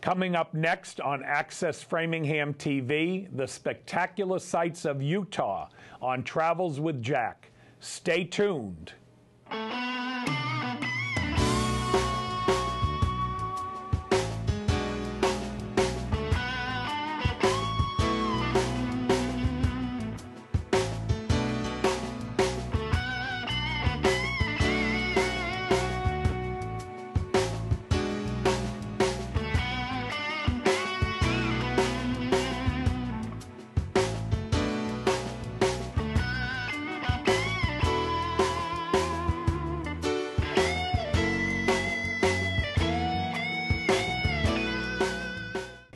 Coming up next on Access Framingham TV, the spectacular sights of Utah on Travels with Jack. Stay tuned.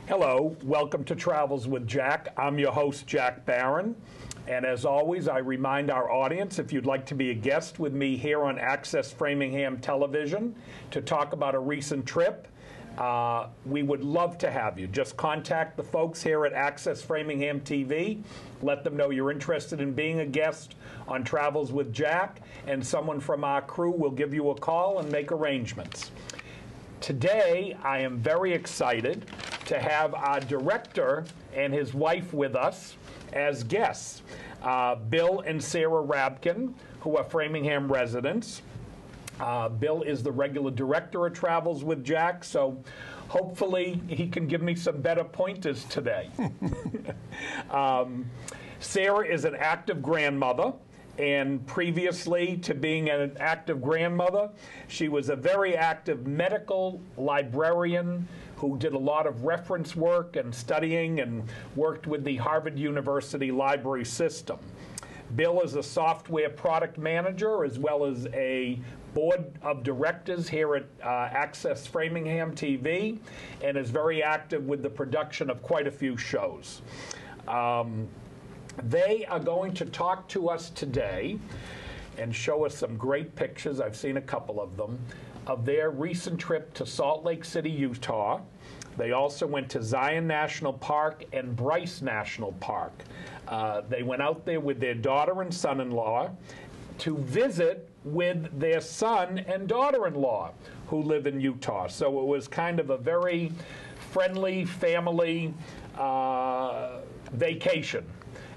Hello, welcome to Travels with Jack. I'm your host, Jack Barron. And as always, I remind our audience, if you'd like to be a guest with me here on Access Framingham Television to talk about a recent trip, we would love to have you. Just contact the folks here at Access Framingham TV. Let them know you're interested in being a guest on Travels with Jack, and someone from our crew will give you a call and make arrangements. Today, I am very excited to have our director and his wife with us as guests, Bill and Sara Rabkin, who are Framingham residents. Bill is the regular director of Travels with Jack, so hopefully he can give me some better pointers today. Sara is an active grandmother, and previously to being an active grandmother, she was a very active medical librarian who did a lot of reference work and studying and worked with the Harvard University library system. Bill is a software product manager as well as a board of directors here at Access Framingham TV, and is very active with the production of quite a few shows. They are going to talk to us today and show us some great pictures, I've seen a couple of them, of their recent trip to Salt Lake City, Utah. They also went to Zion National Park and Bryce National Park. They went out there with their daughter and son-in-law to visit with their son and daughter-in-law who live in Utah. So it was kind of a very friendly family vacation.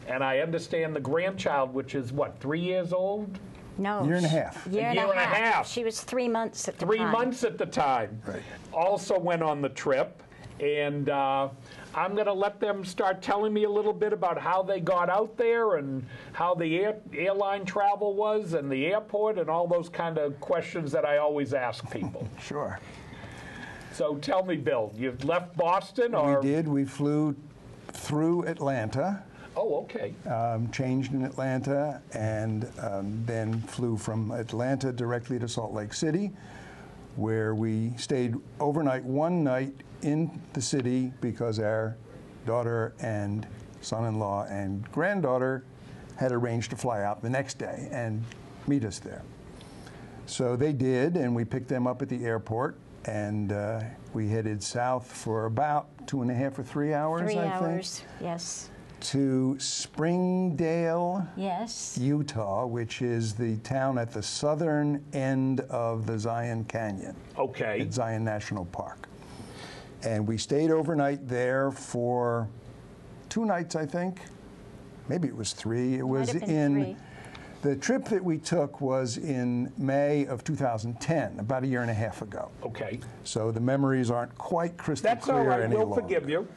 And I understand the grandchild, which is what, 3 years old? No. Year and a half. Year and a half. She was 3 months at the time. 3 months at the time. Right. Also went on the trip. And I'm going to let them start telling me a little bit about how they got out there and how the airline travel was and the airport and all those kind of questions that I always ask people. Sure. So tell me, Bill, you left Boston? Or? We did. We flew through Atlanta. Oh, okay. Changed in Atlanta, and then flew from Atlanta directly to Salt Lake City, where we stayed overnight, one night in the city because our daughter and son-in-law and granddaughter had arranged to fly out the next day and meet us there. So they did, and we picked them up at the airport, and we headed south for about 2.5 or 3 hours, 3 I think. 3 hours, yes. To Springdale, yes, Utah, which is the town at the southern end of the Zion Canyon. Okay. At Zion National Park. And we stayed overnight there for 2 nights, I think. Maybe it was 3. It was in 3. The trip that we took was in May of 2010, about 1.5 years ago. Okay. So the memories aren't quite crystal clear any longer. We'll forgive you.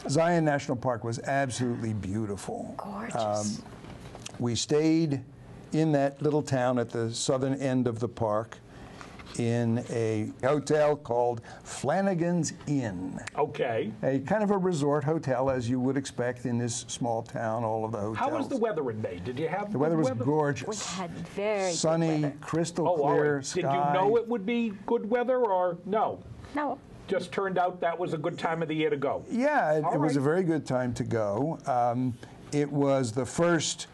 Zion National Park was absolutely beautiful. Gorgeous. We stayed in that little town at the southern end of the park in a hotel called Flanagan's Inn. Okay. A kind of a resort hotel, as you would expect in this small town, all of the hotels. How was the weather in May? Did you have The weather was We gorgeous. had very Sunny, good weather. crystal clear right. sky. Did you know it would be good weather or no? No. Just turned out that was a good time of the year to go. Yeah, it was a right. very good time to go. It was the first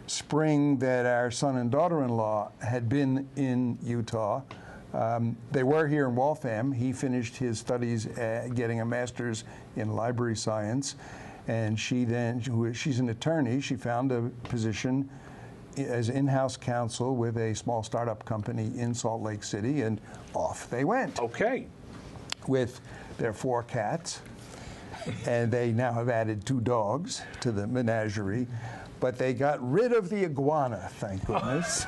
spring that our son and daughter-in-law had been in Utah. They were here in Waltham. He finished his studies getting a master's in library science, and she's an attorney. She found a position as in-house counsel with a small startup company in Salt Lake City, and off they went. Okay. with their 4 cats, and they now have added 2 dogs to the menagerie. But they got rid of the iguana, thank goodness.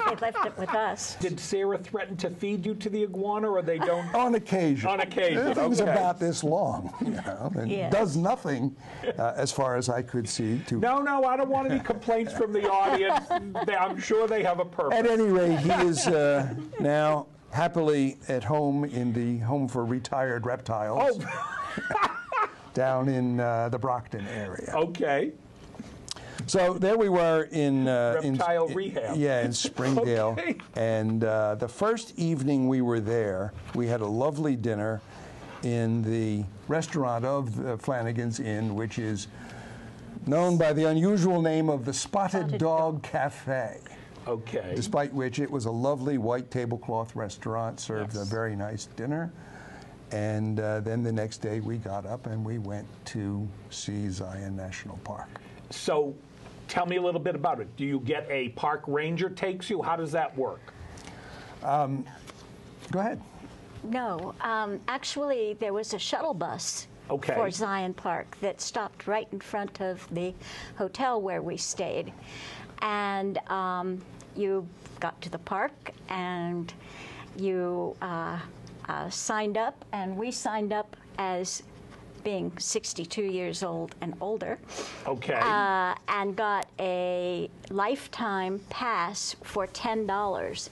They left it with us. Did Sarah threaten to feed you to the iguana, or they don't? On occasion. On occasion, The thing's okay. about this long, you know, and Yes. does nothing, as far as I could see. To No, I don't want any complaints from the audience. I'm sure they have a purpose. At any rate, he is now happily at home in the Home for Retired Reptiles down in the Brockton area. Okay. So there we were in Reptile rehab. Yeah, in Springdale. Okay. And the first evening we were there, we had a lovely dinner in the restaurant of the Flanagan's Inn, which is known by the unusual name of the Spotted Dog Cafe. Okay. Despite which it was a lovely white tablecloth restaurant, served a very nice dinner. And then the next day we got up and we went to see Zion National Park. So tell me a little bit about it. Do you get a park ranger takes you? How does that work? Go ahead. No, actually, there was a shuttle bus Okay. for Zion Park that stopped right in front of the hotel where we stayed. And you got to the park and you signed up, and we signed up as being 62 years old and older. Okay. And got a lifetime pass for $10.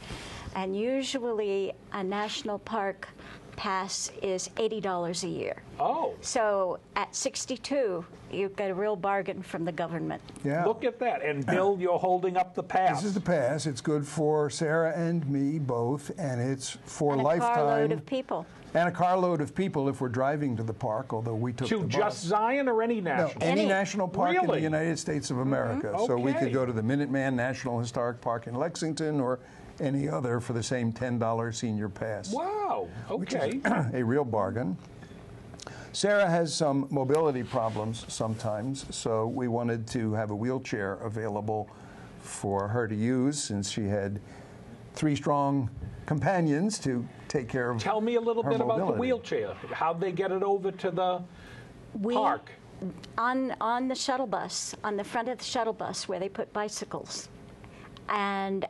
And usually a national park pass is $80 a year. Oh, So at 62, you get a real bargain from the government. Yeah. look at that. And Bill, you're holding up the pass. This is the pass. It's good for Sarah and me both, and it's for And a lifetime. carload of people. And a carload of people if we're driving to the park, although we took To the just bus. Zion or any No, national? any Any. national park in the Really? United States of America. So we Okay. could go to the Minuteman National Historic Park in Lexington or any other for the same $10 senior pass. Wow. Okay. A real bargain. Sarah has some mobility problems sometimes, so we wanted to have a wheelchair available for her to use since she had 3 strong companions to take care of Tell me a little her bit about the mobility. wheelchair. How'd they get it over to the We, park? on the shuttle bus, on the front of the shuttle bus where they put bicycles. And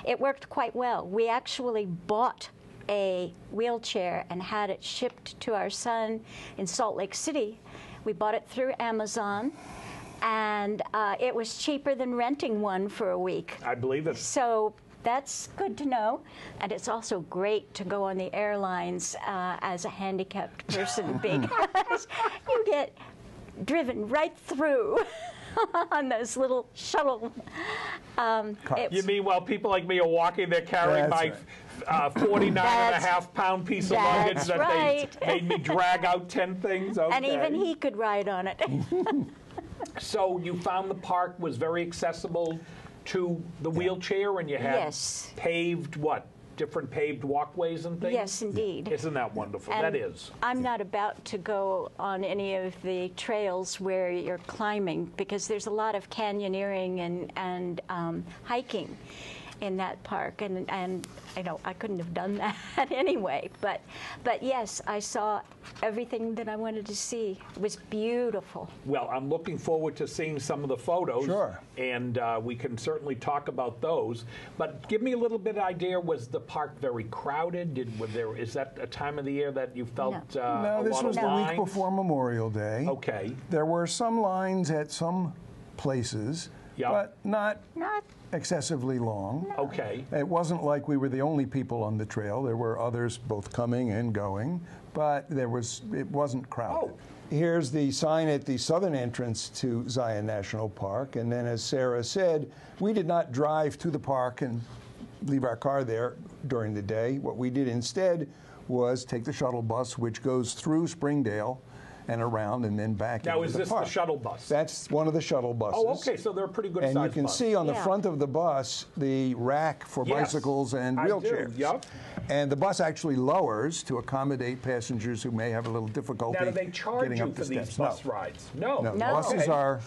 it worked quite well. We actually bought a wheelchair and had it shipped to our son in Salt Lake City. We bought it through Amazon, and it was cheaper than renting one for a week. I believe it. So that's good to know. And it's also great to go on the airlines as a handicapped person because you get driven right through on those little shuttle. You mean while people like me are walking, they're carrying That's my 49.5-pound piece of luggage That's that right. they made me drag out 10 things? Okay. And even he could ride on it. So you found the park was very accessible to the wheelchair, and you had Yes. paved, what, different paved walkways and things? Yes, indeed. Isn't that wonderful? And that is. I'm not about to go on any of the trails where you're climbing because there's a lot of canyoneering and hiking in that park, and I know I couldn't have done that anyway. But yes, I saw everything that I wanted to see. It was beautiful. Well, I'm looking forward to seeing some of the photos. Sure. And we can certainly talk about those. But give me a little bit of idea, was the park very crowded? Is that a time of the year that you felt No, a this lot was of the lines? week before Memorial Day. Okay. There were some lines at some places, Yeah. but not Not excessively long. Okay. It wasn't like we were the only people on the trail. There were others both coming and going, but it wasn't crowded. Oh. Here's the sign at the southern entrance to Zion National Park, and then as Sarah said, we did not drive to the park and leave our car there during the day. What we did instead was take the shuttle bus, which goes through Springdale and around and then back Now, into is the this park. the shuttle bus? That's one of the shuttle buses. Oh, okay, so they're a pretty good And size you can bus. see on the Yeah. front of the bus the rack for Yes, bicycles and I do, wheelchairs. yep. And the bus actually lowers to accommodate passengers who may have a little difficulty Now, do they charge getting you up for the these steps. bus rides? No. No, No. buses Okay. are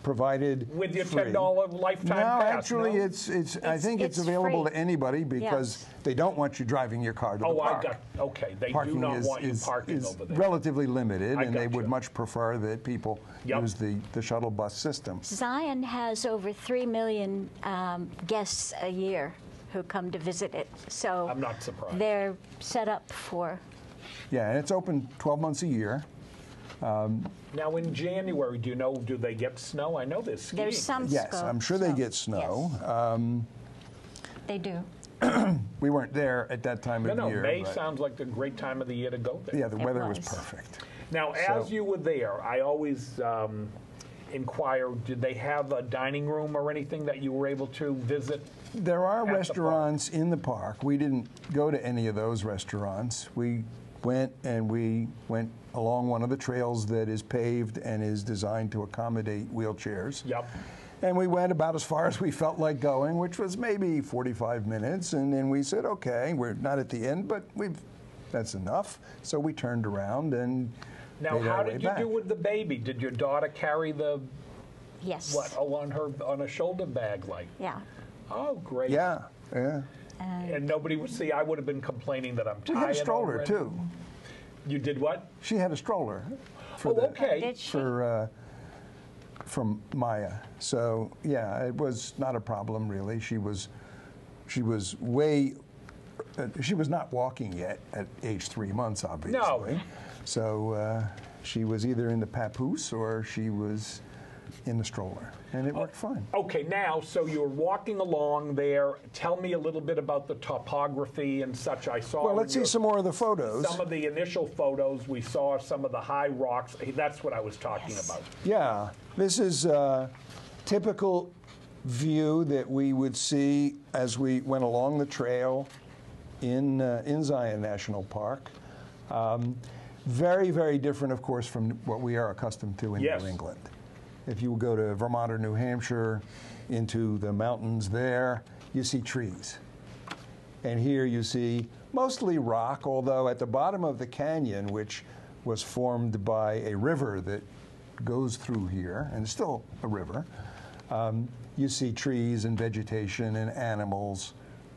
provided with your free. $10 lifetime No, pass. actually, no? I think it's available free. to anybody because they don't want you driving your car to the Oh, park. I got. Okay, they Parking do not want you parking is over there. relatively limited, I and they would gotcha. much prefer that people Yep. use the shuttle bus system. Zion has over 3 million guests a year who come to visit it. So I'm not surprised. they're set up for. Yeah, and it's open 12 months a year. Now, in January, do they get snow? I know there's skiing. There's some Yes, I'm sure they get snow. They do. We weren't there at that time of No, year. May but sounds like the great time of the year to go there. yeah, the weather was was. perfect. Now, as you were there, I always inquire, did they have a dining room or anything that you were able to visit? There are the restaurants in the park. We didn't go to any of those restaurants. We went along one of the trails that is paved and is designed to accommodate wheelchairs. Yep. And we went about as far as we felt like going, which was maybe 45 minutes. And then we said, okay, we're not at the end, but that's enough. So we turned around and Now, made our how way did you back. do with the baby? Did your daughter carry the Yes. on a shoulder bag like? Yeah. Oh, great. Yeah, yeah. And nobody would see. I would have been complaining that I'm tired. We had a stroller already. too. You did what? She had a stroller. For Okay. Did she? From Maya. So yeah, it was not a problem really. She was not walking yet at age 3 months, obviously. No. So she was either in the papoose or she was in the stroller, and it worked fine. Okay, now, so you're walking along there. Tell me a little bit about the topography and such. I saw. Well, let's see some more of the photos. Some of the initial photos, we saw some of the high rocks. That's what I was talking about. Yeah, this is a typical view that we would see as we went along the trail in Zion National Park. Very, very different, of course, from what we are accustomed to in Yes. New England. If you go to Vermont or New Hampshire, into the mountains there, you see trees. And here you see mostly rock, although at the bottom of the canyon, which was formed by a river that goes through here, and it's still a river, you see trees and vegetation and animals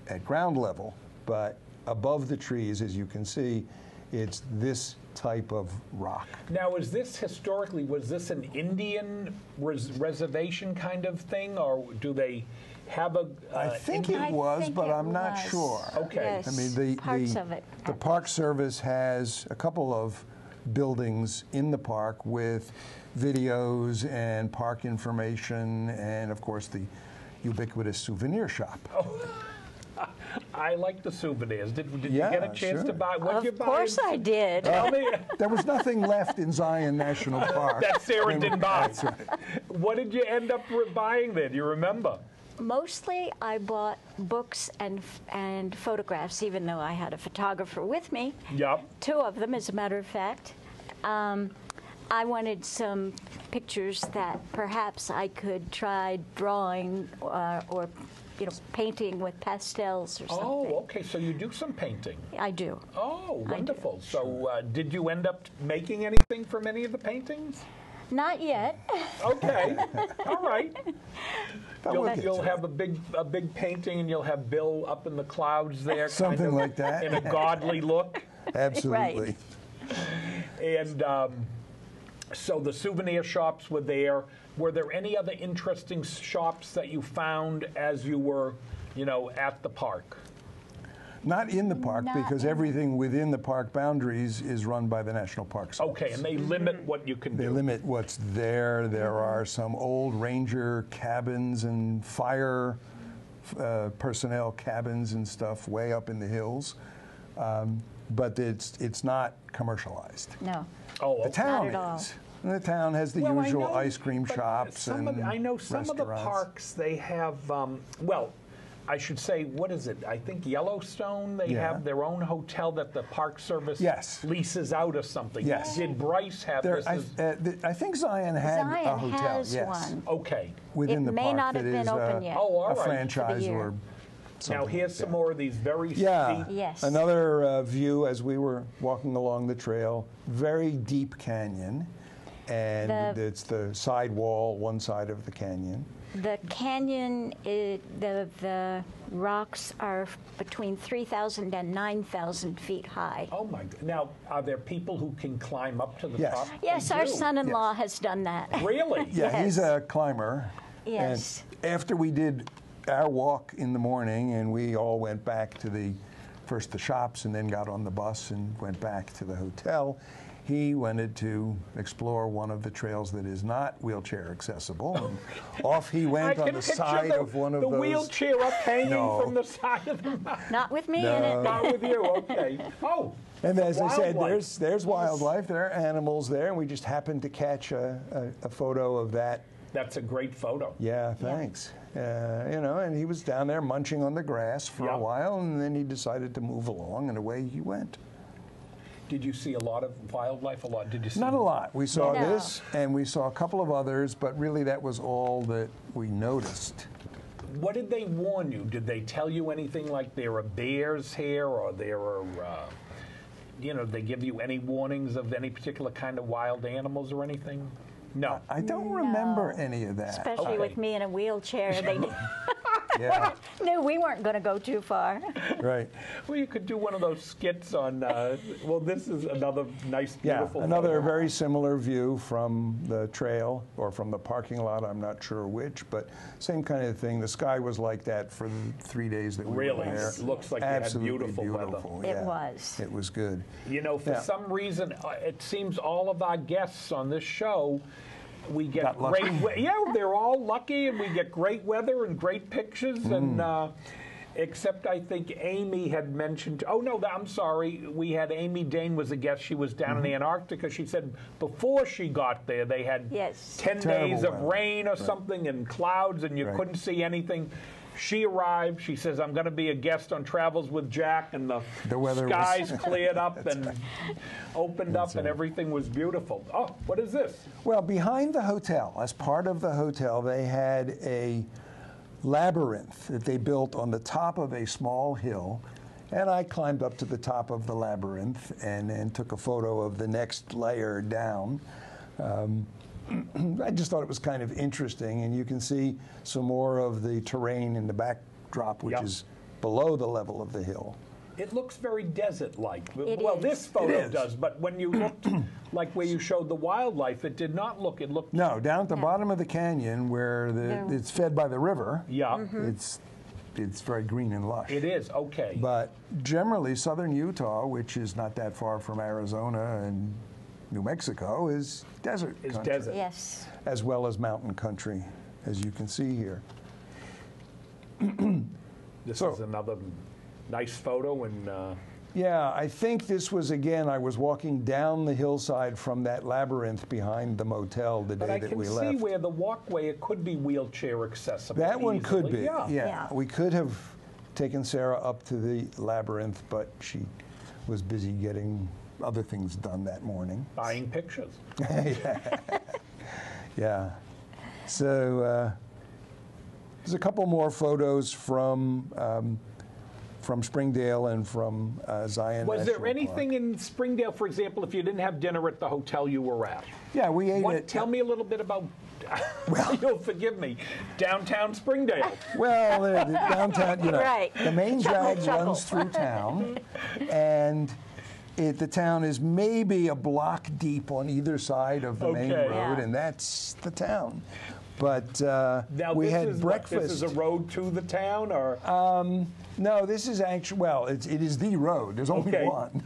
at ground level. But above the trees, as you can see, it's this type of rock. Now, was this an Indian reservation kind of thing, or do they have a? I think Indian- it was, think but it I'm not was. sure. Okay. Yes, I mean, parts of it. the Park Service has a couple of buildings in the park with videos and park information, and of course the ubiquitous souvenir shop. I like the souvenirs. Did you Yeah, get a chance to sure. buy? What you Of buy? course I did. Tell me. There was nothing left in Zion National Park. That Sarah didn't buy. That's right. What did you end up buying then? Do you remember? Mostly I bought books and photographs, even though I had a photographer with me. Yep. 2 of them, as a matter of fact. I wanted some pictures that perhaps I could try drawing or painting with pastels or something. Oh, okay. So you do some painting. I do. Oh, do. wonderful. So did you end up making anything from any of the paintings? Not yet. Okay. All right. But we'll get You'll to have a big painting, and you'll have Bill up in the clouds there, Something kind of like that. in a godly look. Absolutely. And so the souvenir shops were there. Were there any other interesting shops that you found as you were, at the park? Not in the park, Not because in- everything within the park boundaries is run by the National Park Service. Okay, and they limit what you can They do. limit what's there. There are some old ranger cabins and fire personnel cabins and stuff way up in the hills, but it's not commercialized. No. Oh, The okay. town Not at all. is. And the town has the Well, I usual know, ice cream but shops and I know some of the restaurants. parks, they have, I should say, what is it? I think Yellowstone, they Yeah. have their own hotel that the Park Service Yes. leases out or something. Yes. Did Bryce have There, this? I think Zion had a Zion hotel. has yes, one. Okay. within It the may park not that have been is open yet. Oh, all a right. franchise year. or Now something here's like some that. more of these very Yeah. steep. Yes. Another view as we were walking along the trail, very deep canyon. and it's the side wall, one side of the canyon. The canyon, the rocks are between 3,000 and 9,000 feet high. Oh my God. Now, are there people who can climb up to the Yes. top? Yes, They our do. son-in-law has done that. Really? Yeah, Yes. he's a climber. Yes. And after we did our walk in the morning, and we all went back to first the shops and then got on the bus and went back to the hotel, he wanted to explore one of the trails that is not wheelchair accessible. And off he I went can on the picture side of one of the those. wheelchair up hanging No. from the side of the mountain. Not with me in No. it. Not with you, okay. Oh, And as I said, wildlife. there's wildlife, there are animals there, and we just happened to catch a photo of that. That's a great photo. Yeah, thanks. And he was down there munching on the grass for a while, and then he decided to move along, and away he went. Did you see a lot of wildlife? Did you see? Not a lot. We saw No. this, and we saw a couple of others, but really that was all that we noticed. What did they warn you? Did they tell you anything like there are bears here, or there are, did they give you any warnings of any particular kind of wild animals or anything? No. I don't remember any of that. Especially with me in a wheelchair. They Yeah, knew we weren't going to go too far. right. Well, you could do one of those skits on, this is another nice, beautiful Yeah, another photo. very similar view from the trail or from the parking lot, I'm not sure which, but same kind of thing. The sky was like that for the 3 days that we Really? were there. Looks like you had Absolutely beautiful weather. It yeah. was. It was good. For Yeah. some reason, it seems all of our guests on this show, we get Got lucky. they're all lucky, and we get great weather and great pictures. And except I think Amy had mentioned. Oh no, I'm sorry. We had Amy Dane was a guest. She was down in Antarctica. She said before she got there, they had Yes. 10 Terrible days of weather. rain or something and clouds, and you Right. couldn't see anything. She arrived. She says, "I'm going to be a guest on Travels with Jack," and the weather was- skies cleared up and opened up, and everything was beautiful. Oh, what is this? Well, behind the hotel, as part of the hotel, they had a labyrinth that they built on the top of a small hill. And I climbed up to the top of the labyrinth and took a photo of the next layer down. I just thought it was kind of interesting, and you can see some more of the terrain in the backdrop, which Yep. is below the level of the hill. It looks very desert-like. It Well, is. this photo It is. does, but when you looked, like where you showed the wildlife, it did not look. It looked. No, down at the bottom of the canyon where No. it's fed by the river, Yeah, it's very green and lush. it is. Okay. But generally, southern Utah, which is not that far from Arizona and New Mexico, is desert Is country, desert. Yes. as well as mountain country, as you can see here. This So- is another nice photo, and Yeah, I think this was, again, I was walking down the hillside from that labyrinth behind the motel the but day I that can we see left. where the walkway it could be wheelchair accessible. That one could easily. be, Yeah. yeah. We could have taken Sarah up to the labyrinth, but she was busy getting other things done that morning. Buying pictures. Yeah. So there's a couple more photos from Springdale and from Zion. Was there National anything Park. in Springdale, for example, if you didn't have dinner at the hotel you were at? Yeah, we ate it. Tell me a little bit about. You'll forgive me. Downtown Springdale. Well, the downtown, Right. the main Chuckle, drag chuckle. runs through town, and the town is maybe a block deep on either side of the main Okay. road, Yeah. and that's the town. But Now we this had is what, breakfast. this is a road to the town, or No, this is actually, well, it is the road. There's only Okay. one.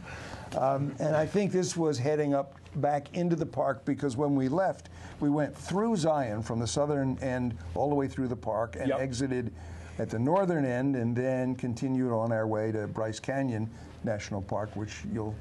And I think this was heading up back into the park because when we left, we went through Zion from the southern end all the way through the park and Yep. exited at the northern end and then continued on our way to Bryce Canyon National Park, which you'll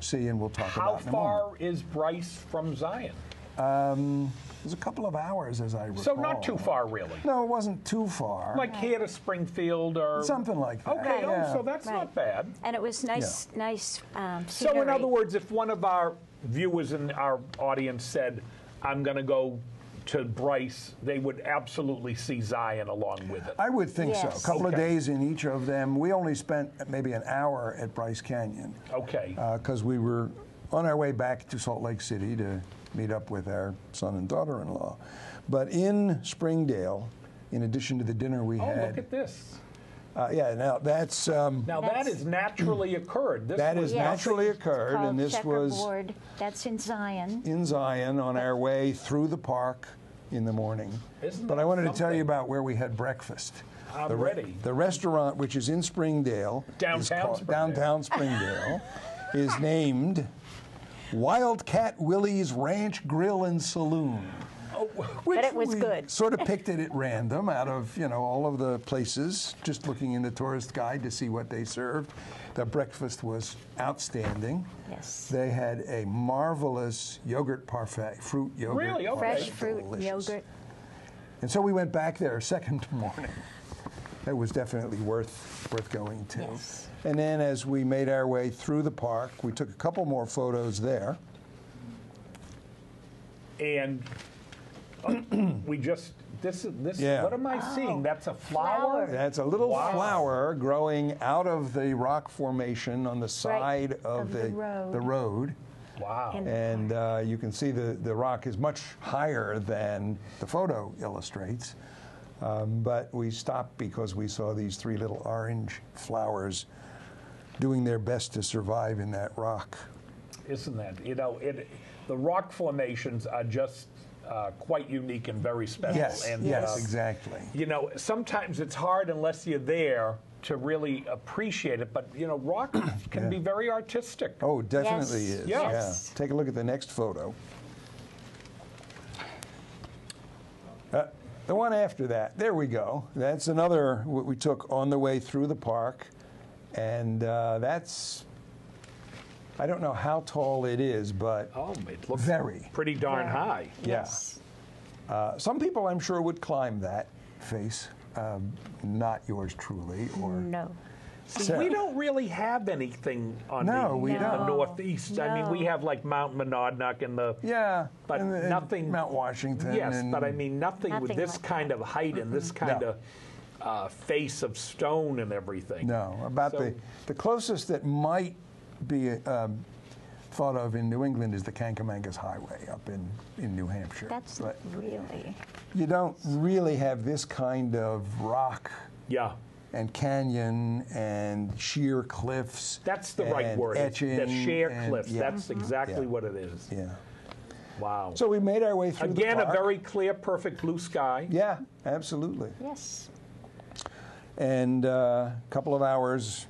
see and we'll talk how about in a moment. far is Bryce from Zion? It was a couple of hours, as I recall. So not too far, really. No, it wasn't too far. Like here to Springfield, or Something like that. Okay, yeah. so that's not Right. bad. And it was nice, nice So in scenery. other words, if one of our viewers in our audience said, "I'm going to go to Bryce," they would absolutely see Zion along with it. I would think so. Yes. A couple of Okay. days in each of them. We only spent maybe an hour at Bryce Canyon Okay. because we were on our way back to Salt Lake City to meet up with our son and daughter-in-law. But in Springdale, in addition to the dinner we had... Oh, look at this. Yeah, now that's... Now that is naturally occurred. This that was is naturally occurred, Called and this was checkerboard. That's in Zion. in Zion on our way through the park in the morning. Isn't But that I wanted to tell something? you about where we had breakfast. I'm ready. The restaurant, which is in Springdale, downtown Springdale, is named Wildcat Willie's Ranch Grill and Saloon. But it was we good. Sort of picked it at random out of, you know, all of the places, just looking in the tourist guide to see what they served. The breakfast was outstanding. Yes. They had a marvelous yogurt parfait, fruit yogurt. Really? Okay. Fresh parfait. fruit, Delicious. yogurt. And so we went back there a second morning. That was definitely worth going to. Yes. And then as we made our way through the park, we took a couple more photos there. And we just, this, Yeah. what am I seeing? That's a flower? That's a little Wow. flower growing out of the rock formation on the side of the the road. Wow. And- And you can see the rock is much higher than the photo illustrates. But we stopped because we saw these three little orange flowers doing their best to survive in that rock. Isn't that, you know, the rock formations are just quite unique and very special. Yes, And, yes, exactly. You know, sometimes it's hard unless you're there to really appreciate it, but, you know, rock can be very artistic. Oh, definitely Yes, is. yes. Yeah. Take a look at the next photo. The one after that, there we go. That's another what we took on the way through the park. And that's, I don't know how tall it is, but Oh, it looks very. pretty darn high. Yes. Some people I'm sure would climb that face. Not yours truly. Or No. See, Sarah. we don't really have anything on No, we the don't. Northeast. I mean, we No. have like Mount Monadnock and the... Yeah, But and nothing... Mount Washington. Yes, and, but I mean, nothing with Nothing this like kind of height and this kind No. of face of stone and everything. No, about So- the closest that might be thought of in New England is the Kankamangas Highway up in New Hampshire. That's but really. you don't really have this kind of rock Yeah, and canyon and sheer cliffs. that's the right and word. It's Etching the sheer and- cliffs. yeah. That's exactly Yeah. what it is. Yeah. Wow. So we made our way through Again, the a park. very clear, perfect blue sky. Yeah, absolutely. Yes. And a couple of hours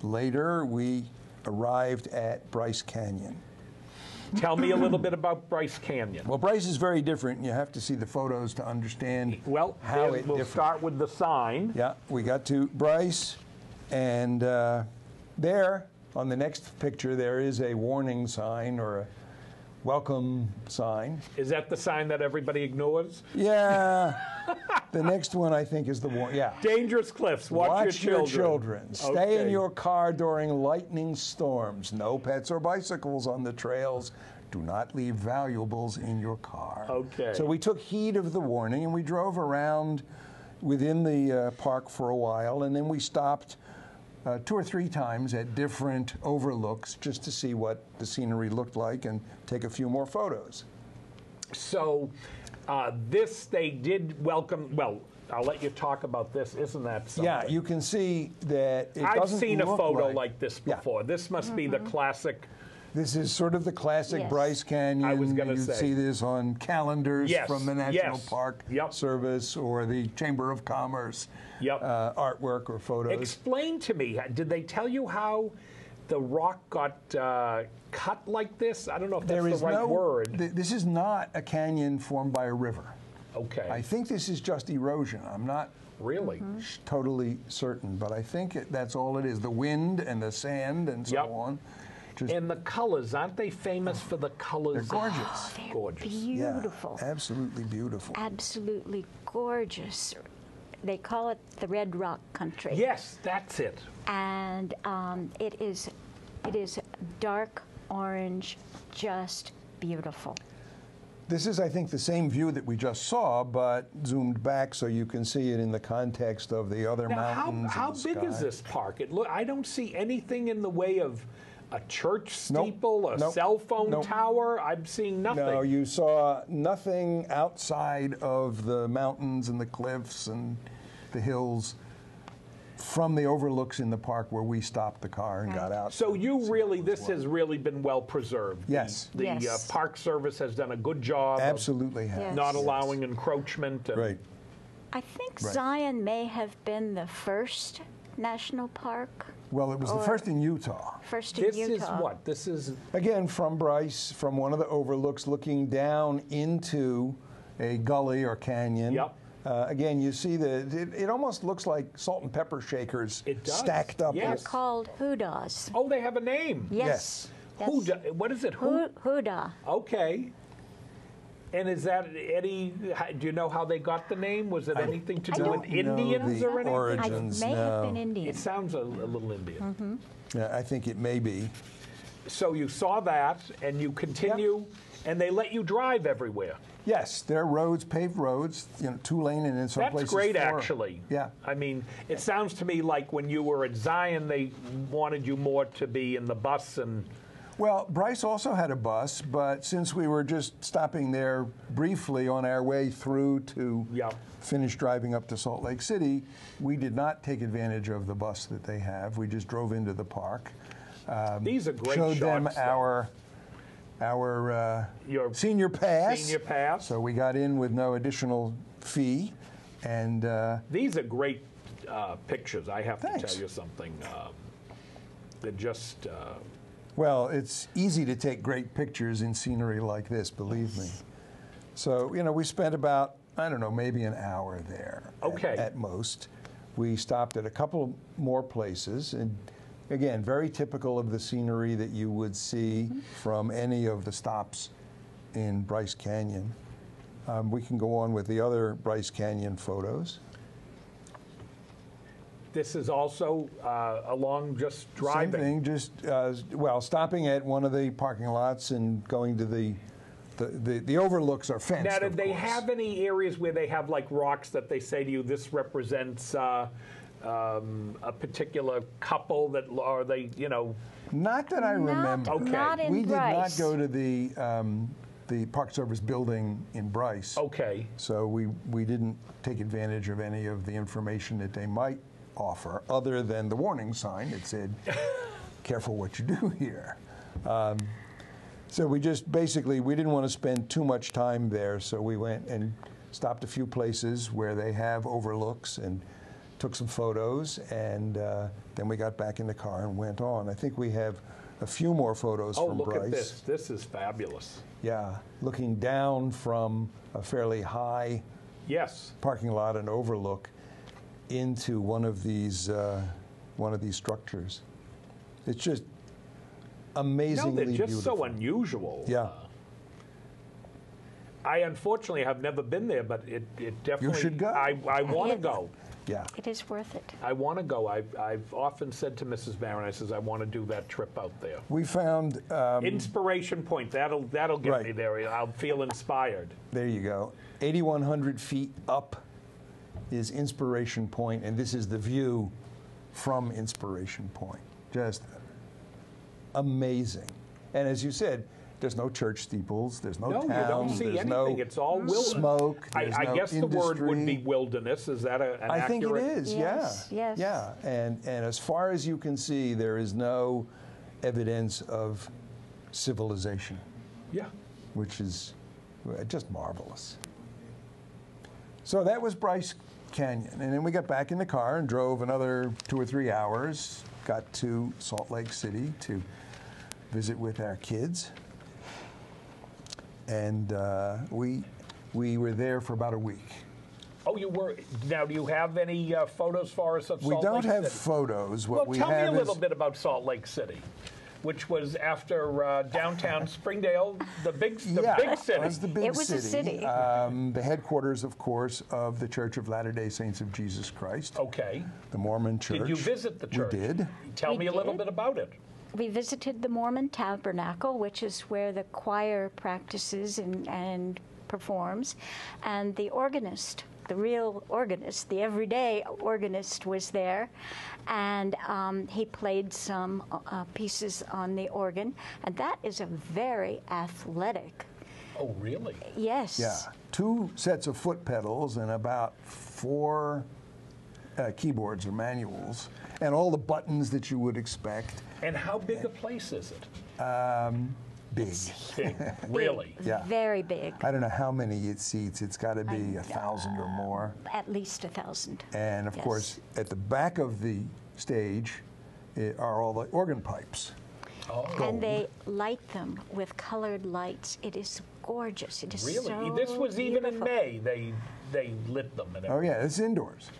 later, we arrived at Bryce Canyon. Tell me a little bit about Bryce Canyon. Well, Bryce is very different. You have to see the photos to understand Well, how there- it we'll differs. start with the sign. Yeah, we got to Bryce, and there, on the next picture, there is a warning sign or a welcome sign. Is that the sign that everybody ignores? Yeah, the next one I think is the warning. Yeah. Dangerous cliffs. Watch your children. Stay in Okay. your car during lightning storms. No pets or bicycles on the trails. Do not leave valuables in your car. Okay. So we took heed of the warning and we drove around within the park for a while, and then we stopped 2 or 3 times at different overlooks just to see what the scenery looked like and take a few more photos. So this, they did welcome, well, I'll let you talk about this. Isn't that something? Yeah, you can see that it I've doesn't seen a look photo like this Yeah. before. This must be the classic. This is sort of the classic Yes. Bryce Canyon. I was gonna You say. see this on calendars Yes, from the National yes. Park Yep. Service or the Chamber of Commerce Yep. artwork or photos. Explain to me, did they tell you how the rock got cut like this? I don't know if that's There is the right no word. This is not a canyon formed by a river. Okay. I think this is just erosion. I'm not Really? totally certain, but I think that's all it is. The wind and the sand and so Yep. on. Just And the colors, aren't they famous for the colors? They're gorgeous. They're Gorgeous. yeah, beautiful. absolutely beautiful. Absolutely gorgeous. They call it the Red Rock Country. Yes, that's it. And it is dark orange, just beautiful. This is, I think, the same view that we just saw, but zoomed back so you can see it in the context of the other Now, mountains. how and the big is sky. this park? I don't see anything in the way of A church Nope. steeple, a Nope. cell phone Nope. tower? I'm seeing nothing. No, you saw nothing outside of the mountains and the cliffs and the hills from the overlooks in the park where we stopped the car and got out. So you really, this has really been well preserved. Yes. The Yes. Park Service has done a good job Absolutely of has. not allowing encroachment. And Right. I think Right. Zion may have been the first national park, Well, it was the Or- first in Utah. first in This Utah. is what? This is, Again, from Bryce, from one of the overlooks, looking down into a gully or canyon. Yep. Again, you see it almost looks like salt and pepper shakers It does, stacked up. yes. They're called hoodas. oh, they have a name. Yes. Yes. What is it? Hoodah. Okay. And is that any, do you know how they got the name? Was it anything to do don't with know Indians the or anything? origins. I may have been no. Indian. It sounds a little Indian. Yeah, I think it may be. So you saw that and you continue and they let you drive everywhere. Yes, there are roads, paved roads, 2-lane and in some That's places great, 4. actually. Yeah. I mean, it sounds to me like when you were at Zion, they wanted you more to be in the bus and. Well, Bryce also had a bus, but since we were just stopping there briefly on our way through to Yeah. finish driving up to Salt Lake City, we did not take advantage of the bus that they have. We just drove into the park. These are great Showed them shots, though. our Your senior pass. Senior pass. So we got in with no additional fee, and These are great pictures. I have to Thanks. tell you something. They're just. well, it's easy to take great pictures in scenery like this, believe me. So, we spent about, I don't know, maybe an hour there Okay. at most. We stopped at a couple more places, and again, very typical of the scenery that you would see from any of the stops in Bryce Canyon. We can go on with the other Bryce Canyon photos. This is also along just driving. Same thing, just, stopping at one of the parking lots and going to the overlooks are fenced. Now, did of they course. have any areas where they have like rocks that they say to you, this represents a particular couple that are they, Not that I remember. Okay. Not in We did not Bryce. go to the Park Service building in Bryce. Okay. So we didn't take advantage of any of the information that they might offer, other than the warning sign that said, careful what you do here. So we just basically, we didn't want to spend too much time there, so we went and stopped a few places where they have overlooks and took some photos, and then we got back in the car and went on. I think we have a few more photos Oh, from look Bryce. at this. This is fabulous. Yeah, looking down from a fairly high Yes. parking lot and overlook into one of these structures. It's just No, amazingly they're just beautiful. so unusual. Yeah. I unfortunately have never been there, but it definitely. should go. I want to go. Yeah. It is worth it. I want to go. I've often said to Mrs. Barron, I says I want to do that trip out there. We found, Inspiration Point. That'll get Right. me there. I'll feel inspired. there you go, 8,100 feet up is Inspiration Point, and this is the view from Inspiration Point. Just amazing. And as you said, there's no church steeples, there's no No, towns, you don't see there's anything. no It's all wilderness. smoke, there's I no guess the word would be industry. wilderness. Is that an I think it accurate? is, Yes, yeah. yes. Yeah, and as far as you can see, there is no evidence of civilization, Yeah. which is just marvelous. So that was Bryce Canyon, and then we got back in the car and drove another 2 or 3 hours, got to Salt Lake City to visit with our kids, and we were there for about a week. Oh, you were. Now, do you have any photos for us of We Salt don't Lake have City? photos. What Well, we tell me have a little is, bit about Salt Lake City, which was after downtown Springdale, the big city. It was the big It was a city. The headquarters, of course, of the Church of Latter-day Saints of Jesus Christ, Okay. the Mormon Church. Did you visit the church? We did. Tell We me a little did. bit about it. We visited the Mormon Tabernacle, which is where the choir practices and performs, and the organist the real organist, the everyday organist was there, and he played some pieces on the organ, and that is a very athletic. Oh, really? Yes. Yeah, 2 sets of foot pedals and about 4 keyboards or manuals, and all the buttons that you would expect. And how big a place is it? Big. Big, really? Yeah. Very big. I don't know how many it seats. It's got to be 1,000 or more. At least 1,000. And of Yes. course, at the back of the stage are all the organ pipes. Oh, And they light them with colored lights. It is gorgeous. It is really? so This was even beautiful. in May. They lit them and Oh everything. yeah, it's indoors.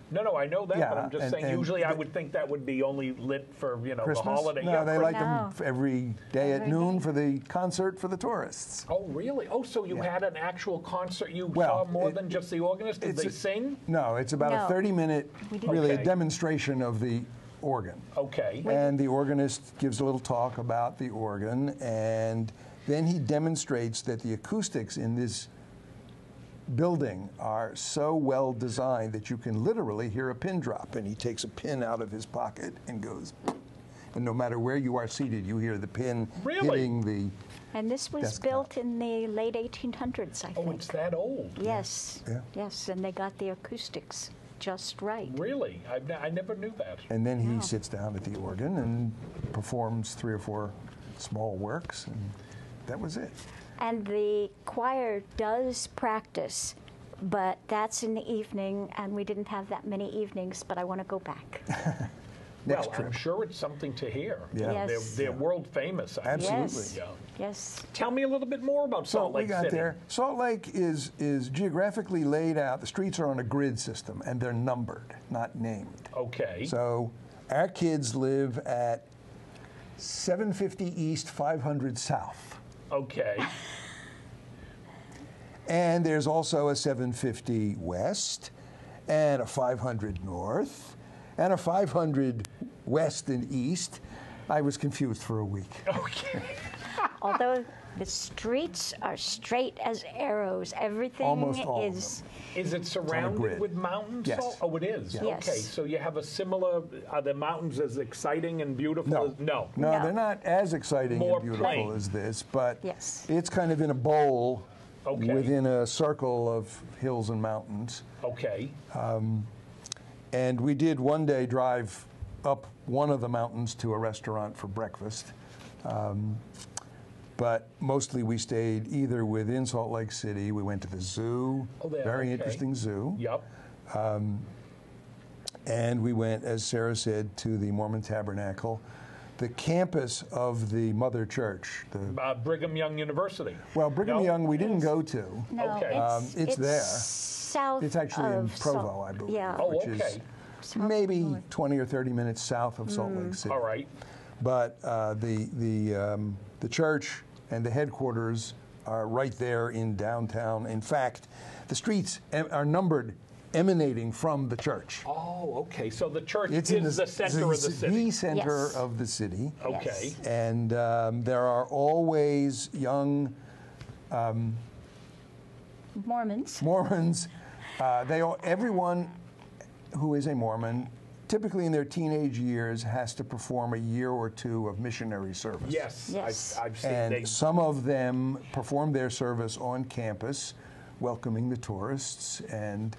No, I know that, Yeah, but I'm just saying. and Usually, I would think that would be only lit for Christmas? the holiday. No, Yeah, they Christmas. light them every day at Every noon day. for the concert for the tourists. Oh, really? Oh, so you Yeah. had an actual concert? You Well, saw more than just the organist? Did it's they a- sing? No, it's about No. a 30-minute, really Okay. a demonstration of the organ. Okay. And the organist gives a little talk about the organ, and then he demonstrates that the acoustics in this building are so well designed that you can literally hear a pin drop. And he takes a pin out of his pocket and goes, and no matter where you are seated, you hear the pin Really? hitting the. And this was Desktop. built in the late 1800s, I think. Oh, it's that old? Yes. Yeah. Yes, and they got the acoustics just right. Really? I never knew that. And then he No. sits down at the organ and performs 3 or 4 small works, and that was it. And the choir does practice, but that's in the evening, and we didn't have that many evenings, but I want to go back. Next Well, trip. I'm sure it's something to hear. Yeah. Yes. They're world famous. I mean. Absolutely. Yes. Yeah. Yes. Tell me a little bit more about So Salt Lake we got City. there. Salt Lake is geographically laid out. The streets are on a grid system, and they're numbered, not named. Okay. So our kids live at 750 East, 500 South. Okay. And there's also a 750 West, and a 500 North, and a 500 West and East. I was confused for a week. Okay. Although the streets are straight as arrows, everything Almost all of is. Is it surrounded grid. with mountains? Yes. Oh, it is. Yes. Okay, Yes. so you have a similar. Are the mountains as exciting and beautiful? No. As, no. No, No. they're not as exciting More and beautiful plain. as this, but Yes. it's kind of in a bowl Okay. within a circle of hills and mountains. Okay. And we did one day drive up one of the mountains to a restaurant for breakfast. But mostly we stayed either within Salt Lake City. We went to the zoo, Oh, there, very okay. interesting zoo. Yep. And we went, as Sarah said, to the Mormon Tabernacle. The campus of the Mother Church. Brigham Young University. Well, Brigham No? Young we didn't go to. No, Okay. it's there. South It's actually in of Provo, Salt- I believe. Yeah. Oh, which okay. is maybe 20 or 30 minutes south of Salt Lake City. All right. But the church and the headquarters are right there in downtown. In fact, the streets are numbered emanating from the church. Oh, okay. So the church It's is the center of the city. The center Yes. of the city. Okay. Yes. And there are always young Mormons. Mormons. Everyone who is a Mormon, typically in their teenage years, has to perform a year or 2 of missionary service. Yes. Yes. I've seen. And They, some of them perform their service on campus, welcoming the tourists and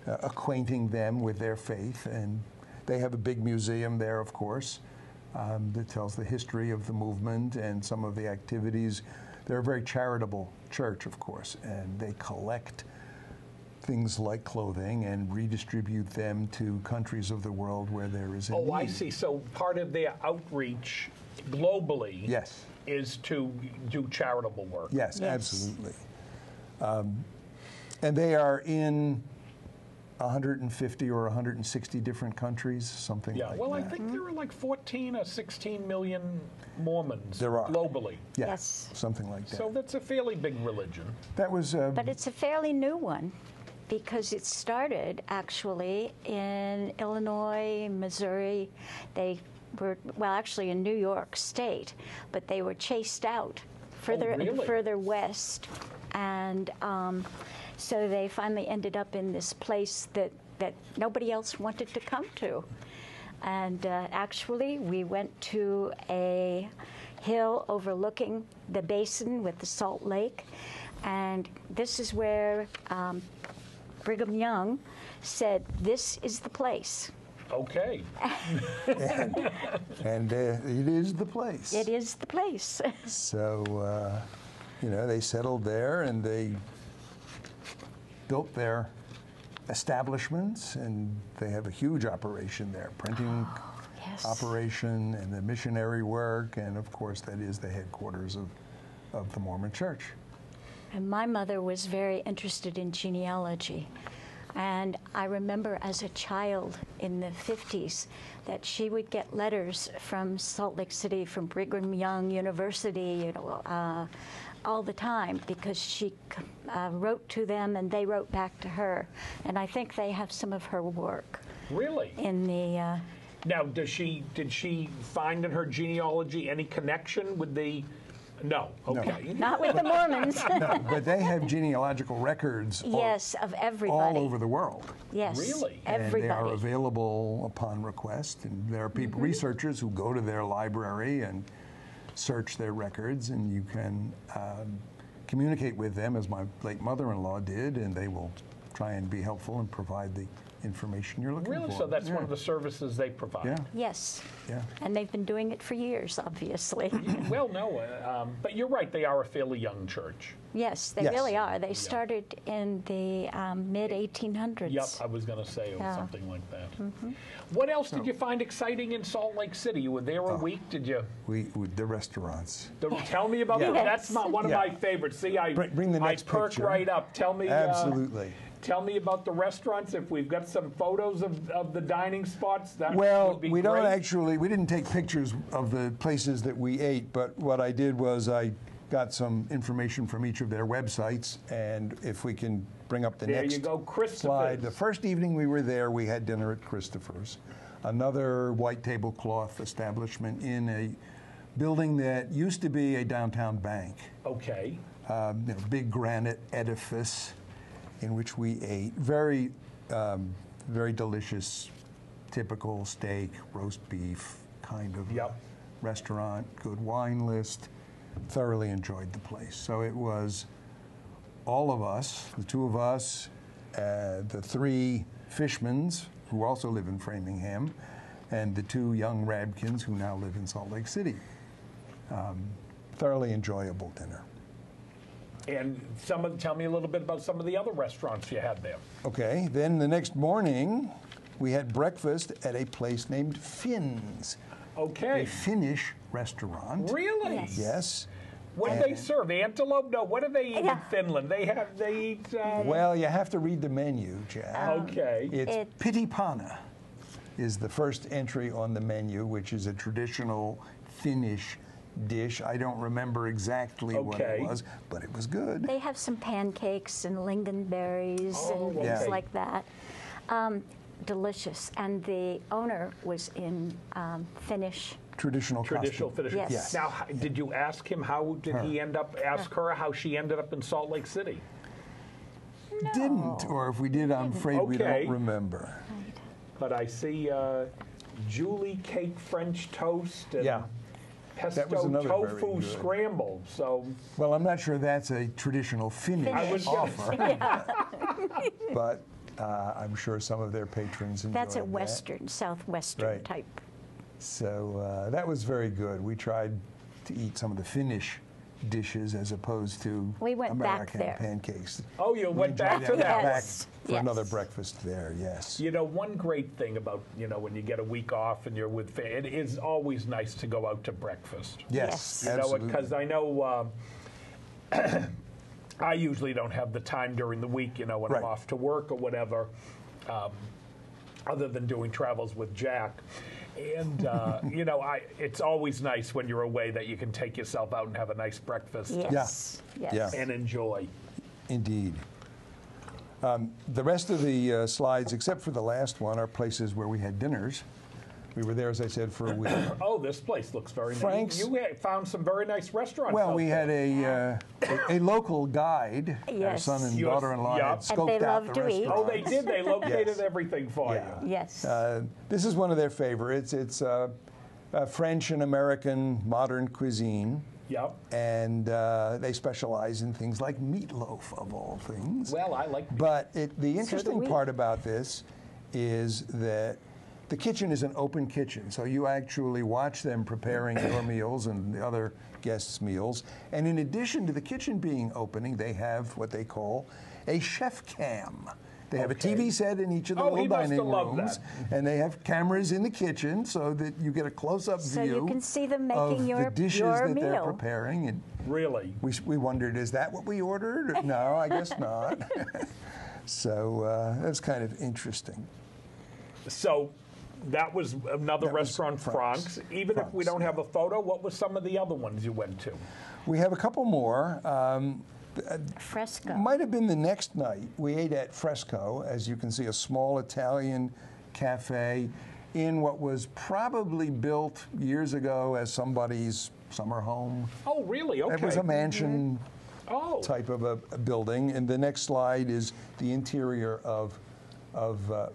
acquainting them with their faith. And they have a big museum there, of course, that tells the history of the movement and some of the activities. They're a very charitable church, of course, and they collect things like clothing and redistribute them to countries of the world where there is a need. oh, I see. So part of their outreach globally Yes. is to do charitable work. Yes, Yes. absolutely. And they are in 150 or 160 different countries, something Yeah. like Well, I that. think there are like 14 or 16 million Mormons There are. globally. Yeah, Yes. something like that. So that's a fairly big religion. That was But it's a fairly new one because it started actually in Illinois, Missouri. They were, well, actually in New York State, but they were chased out further and really? further west. And So they finally ended up in this place that nobody else wanted to come to. And actually, we went to a hill overlooking the basin with the Salt Lake. And this is where Brigham Young said, "This is the place." Okay. And it is the place. It is the place. So, you know, they settled there and they built their establishments, and they have a huge operation there, printing Yes. operation and the missionary work, and of course that is the headquarters of the Mormon Church. And my mother was very interested in genealogy. And I remember as a child in the 50s that she would get letters from Salt Lake City, from Brigham Young University, you know, all the time, because she wrote to them and they wrote back to her. And I think they have some of her work. Really? In the... Now, did she find in her genealogy any connection with the... No. Okay. Not with the Mormons. No, but they have genealogical records Yes, of everybody. all over the world. Yes. Really? Everybody. And they are available upon request. And there are people, researchers, who go to their library and search their records, and you can communicate with them, as my late mother-in-law did, and they will try and be helpful and provide the information you're looking for. Really? So that's one of the services they provide? Yeah. Yes. Yeah. And they've been doing it for years, obviously. Well, no, but you're right. They are a fairly young church. Yes, they Yes. really are. They started in the mid-1800s. Yep, I was going to say it was Yeah. something like that. What else did you find exciting in Salt Lake City? You were there a week, did you? The restaurants. Tell me about Yeah. that. That's one of Yeah. my favorites. See, I Bring the next perk picture. right up. Tell me. Absolutely. Tell me about the restaurants. If we've got some photos of the dining spots, that Well, would be we great. don't actually, we didn't take pictures of the places that we ate, but what I did was I got some information from each of their websites, and if we can bring up the There next you go, Christopher's. slide. The first evening we were there, we had dinner at Christopher's, another white tablecloth establishment in a building that used to be a downtown bank. Okay. Big granite edifice in which we ate. Very, very delicious, typical steak, roast beef kind of Yep. restaurant, good wine list. Thoroughly enjoyed the place. So it was all of us, the two of us, the three Fishmans, who also live in Framingham, and the two young Rabkins, who now live in Salt Lake City. Thoroughly enjoyable dinner. And tell me a little bit about some of the other restaurants you had there. Okay, then the next morning, we had breakfast at a place named Finn's, Okay. a Finnish restaurant. Really? Yes. Yes. What do they serve? Antelope? No. What do they eat in Yeah. Finland? They eat. Well, you have to read the menu, Jack. Okay. It's pitipana is the first entry on the menu, which is a traditional Finnish dish. I don't remember exactly what Okay. it was, but it was good. They have some pancakes and lingonberries Oh, and things okay. like that. Delicious. And the owner was in Finnish. Traditional Traditional costume. Finnish. Yes. Now, did you ask him how did he end up? Ask her how she ended up in Salt Lake City. Didn't, or if we did, I'm afraid we Okay. don't remember. But I see Julie cake French toast and Yeah. pesto That was another very tofu good. scrambled. So Well, I'm not sure that's a traditional Finnish I was gonna offer, but I'm sure some of their patrons enjoyed That's a that. Western, Southwestern Right. type. So that was very good. We tried to eat some of the Finnish dishes as opposed to We went back American there. pancakes. Oh, you went back enjoyed to that. Back Yes. for Yes. another breakfast there, yes. You know, one great thing about, when you get a week off and you're with it is always nice to go out to breakfast. Yes. You know, absolutely. because I know I usually don't have the time during the week, when Right. I'm off to work or whatever, other than doing travels with Jack. And, it's always nice when you're away that you can take yourself out and have a nice breakfast Yes. Yes. Yeah. and enjoy. Indeed. The rest of the slides, except for the last one, are places where we had dinners. We were there, as I said, for a week. Oh, this place looks very Frank's- nice. You found some very nice restaurants. Well, out we there. had a local guide. Our Yes. son and Yes. daughter-in-law Yeah. had And scoped they out love the to eat. restaurant. Oh, they did. They located Yes. everything for Yeah. you. Yes. This is one of their favorites. It's French and American modern cuisine. Yep. And they specialize in things like meatloaf, of all things. Well, I like. But the interesting we. part about this is that the kitchen is an open kitchen. So you actually watch them preparing your meals and the other guests' meals. And in addition to the kitchen being opening, they have what they call a chef cam. They have Okay. a TV set in each of the Oh, he little must dining have loved rooms, that. and they have cameras in the kitchen so that you get a close-up So view you can see them of making the dishes your that they're meal. preparing. And Really? we wondered, is that what we ordered? No, I guess not. So that's kind of interesting. So that was another That was restaurant, Frank's. Frank's. Even if we Frank's, don't have a photo, what were some of the other ones you went to? We have a couple more. Fresco. Might have been the next night. We ate at Fresco, as you can see, a small Italian cafe in what was probably built years ago as somebody's summer home. Oh, really? Okay. It was a mansion Oh. type of a building. And the next slide is the interior of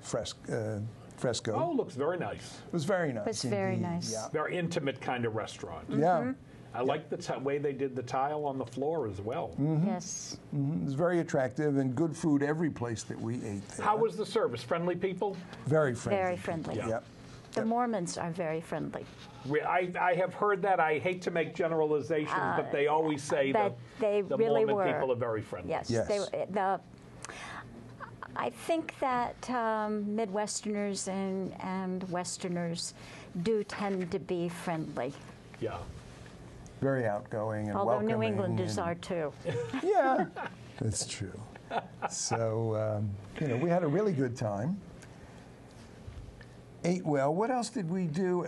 Fresco. Oh, looks very nice. It was very nice. It was very indeed. nice. Yeah. Very intimate kind of restaurant. Yeah. I like the way they did the tile on the floor as well. Yes. It was very attractive and good food every place that we ate there. How was the service? Friendly people? Very friendly. Very friendly. Yeah. Yep. The Mormons are very friendly. I have heard that. I hate to make generalizations, but they always say but they the really Mormon were. people are very friendly. Yes. Yes. I think that Midwesterners and Westerners do tend to be friendly, Yeah. Very outgoing and although welcoming. New Englanders and- are too. Yeah, that's true. So, we had a really good time. Ate well. What else did we do?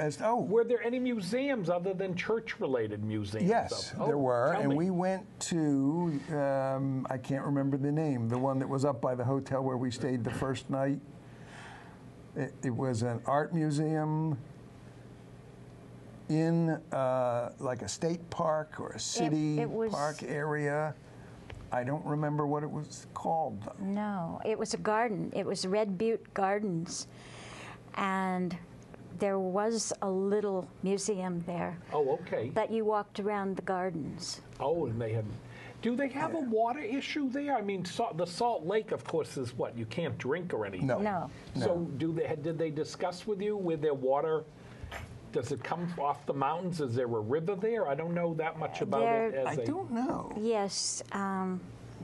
Were there any museums other than church-related museums? Yes, Oh, there were. tell And me. we went to, I can't remember the name, the one that was up by the hotel where we stayed the first night. It was an art museum in like a state park or a city it was- park area. I don't remember what it was called. No, it was a garden. It was Red Butte Gardens. And there was a little museum there, Oh, okay. but you walked around the gardens. Oh, and they had. Do they have a water issue there? I mean, the Salt Lake, of course, is what you can't drink or anything. No. No. So, did they discuss with you with their water? Does it come off the mountains? Is there a river there? I don't know that much about it. There- As I don't know. Yes,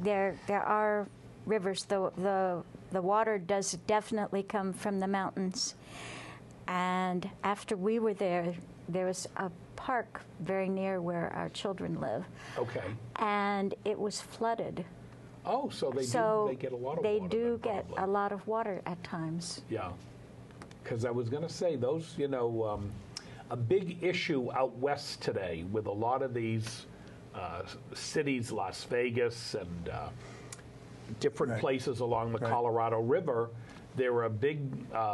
there are rivers. The water does definitely come from the mountains. And after we were there, there was a park very near where our children live, Okay. and it was flooded. Oh, so they So do. They get a lot of they water. do then, get probably. a lot of water at times. Yeah, because I was going to say those, a big issue out west today with a lot of these cities, Las Vegas and different Right. places along the Right. Colorado River. There are big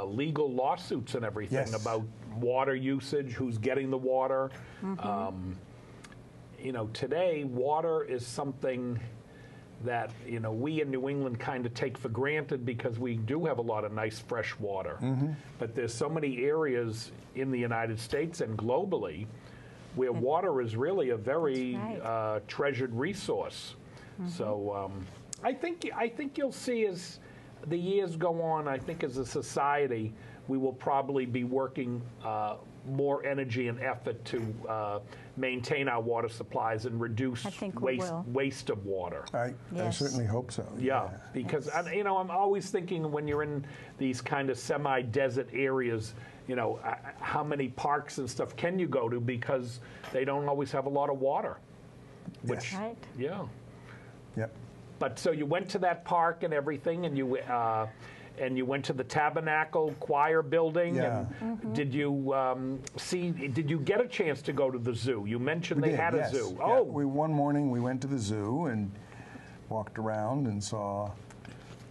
legal lawsuits and everything Yes. about water usage, who's getting the water. Mm-hmm. Today, water is something that we in New England kind of take for granted because we do have a lot of nice fresh water. But there's so many areas in the United States and globally where water is really a very That's right. treasured resource. So I think you'll see as the years go on. I think as a society we will probably be working more energy and effort to maintain our water supplies and reduce I think we will. waste of water. I Yes. certainly hope so. Yeah, because I'm always thinking when you're in these kind of semi-desert areas, how many parks and stuff can you go to because they don't always have a lot of water. Which, Yes. Right? yeah. Yep. But so you went to that park and everything, and you went to the Tabernacle Choir building. Yeah. And did you Did you get a chance to go to the zoo? You mentioned We they did, had yes. a zoo. Yeah, Oh, one morning we went to the zoo and walked around and saw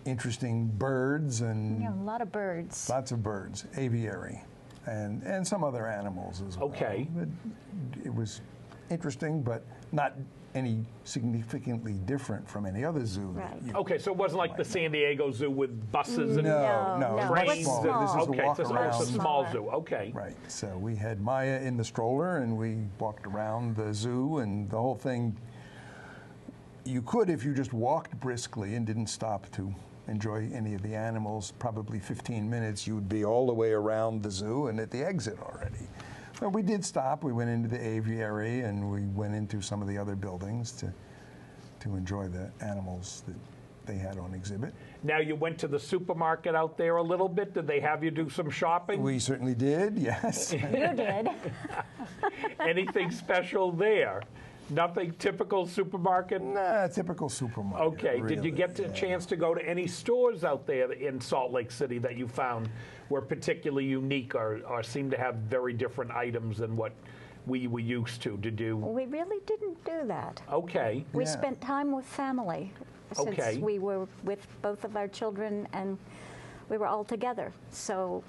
interesting birds and A lot of birds. lots of birds, aviary. and some other animals as well. Okay. It was interesting, but not any significantly different from any other zoo. Right. Okay, so it wasn't like the San Diego Zoo with buses and No, No, much trains. smaller. This is a Okay, walk so it's around. a small Smaller. zoo. Okay. Right. So we had Maya in the stroller, and we walked around the zoo, and the whole thing. You could, if you just walked briskly and didn't stop to enjoy any of the animals, probably 15 minutes, you would be all the way around the zoo and at the exit already. But we did stop. We went into the aviary, and we went into some of the other buildings to enjoy the animals that they had on exhibit. Now, you went to the supermarket out there a little bit. Did they have you do some shopping? We certainly did, yes. You did. Anything special there? Nothing typical supermarket? Nah, typical supermarket. Okay. Did you really, get a yeah. chance to go to any stores out there in Salt Lake City that you found were particularly unique or seemed to have very different items than what we were used to? Did you? We really didn't do that. Okay. We Yeah. spent time with family since Okay. we were with both of our children and we were all together. So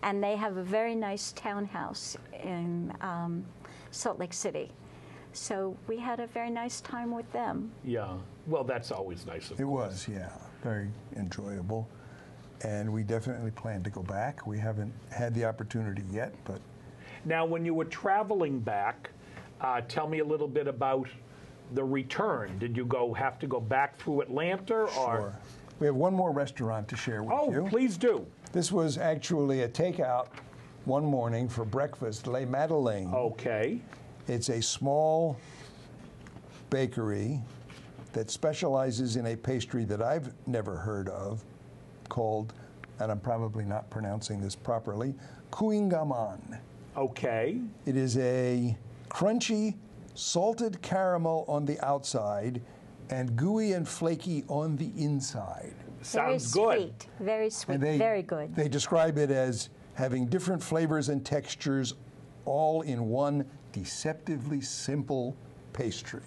and they have a very nice townhouse in Salt Lake City. So we had a very nice time with them. Yeah. Well, that's always nice. It was, yeah, very enjoyable. And we definitely plan to go back. We haven't had the opportunity yet, but Now, when you were traveling back, tell me a little bit about the return. Did you have to go back through Atlanta, or? sure. We have one more restaurant to share with Oh, you. please do. This was actually a takeout one morning for breakfast, Les Madeleines. Okay. It's a small bakery that specializes in a pastry that I've never heard of called, and I'm probably not pronouncing this properly, Kuingaman. Okay. It is a crunchy, salted caramel on the outside and gooey and flaky on the inside. Sounds very good. Sweet, very sweet, And very good. They describe it as having different flavors and textures all in one deceptively simple pastry.